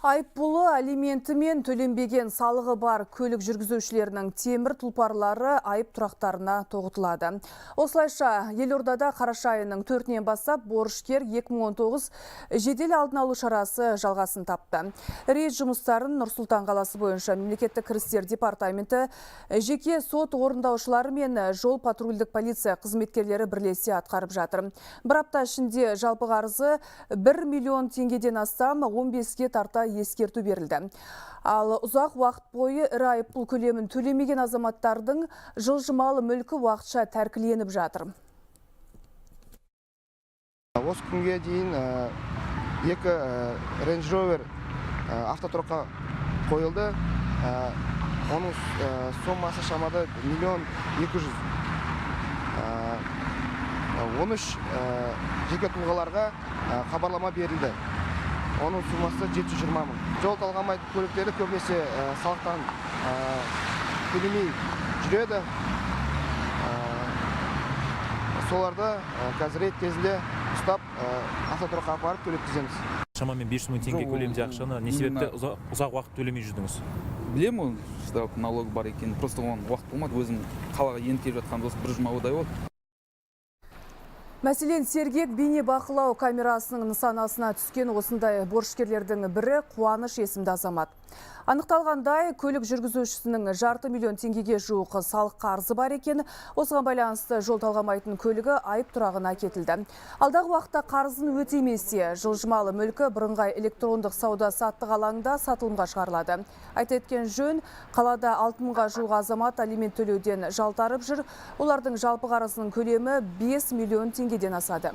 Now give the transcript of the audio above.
Айыппұлы алименті мен төленбеген салығы бар көлік жүргізушілерінің темір тұлпарлары айып тұрақтарына тоғытылады. Осылайша, елордада қараша айының 4-нен бастап борышкер 2019 жедел алдын алу шарасы жалғасын тапты. Рейд жұмыстарын Нұр-Сұлтан қаласы бойынша мемлекеттік кірістер департаменті, жеке сот орындаушылары мен жол патрульдік полиция қызметкерлері бірлесе атқарып жатыр. Бір апта ішінде жалпы қарызы 1 миллион теңгеден астам 15-ке тарта ескерту берілді. Ал ұзақ уақыт бойы ірі айыппұл көлемін төлемеген азаматтардың жылжымалы мүлкі уақытша тәркіленіп жатыр. Осы күнге дейін екі Range Rover автотұраққа қойылды. Оның сомасы шамада 1.200.000. 13 жеке тұлғаларға хабарлама берілді. Оның сумасы 720 мың. Жол талғамайтын көліктері көбінесе салықтан төлемей жүреді. Соларды қазір рейд кезінде ұстап автотұраққа апарып төлеткіземіз. Шамамен 500 мың теңге көлемінде ақшаны не себепті ұзақ уақыт төлемей жүрдіңіз? Білемін, штраф налог бар екен. Просто оған уақыт болмады. Өзім қалаға енді келіп жатқан осы бір жұмадай болды. Мәселен, сергек бейне бақылау камерасының нысанасына түскен осындай борышкерлердің бірі Қуаныш есімді азамат. Анықталғандай, көлік жүргізушісінің 500 миллион теңгеге жуық салық қарызы бар екен. Осыған байланысты жол талғамайтын көлігі айып тұрағына кетілді. Алдағы уақытта қарызын өтемесе, жылжымалы мүлкі бірыңғай электрондық сауда-саттық алаңында сатылымға шығарылады. Айта кеткен жөн, қалада 6 мыңға жуық азамат алимент төлеуден жалтарып жүр. Олардың жалпы қарызының көлемі 5 миллион теңгеден асады.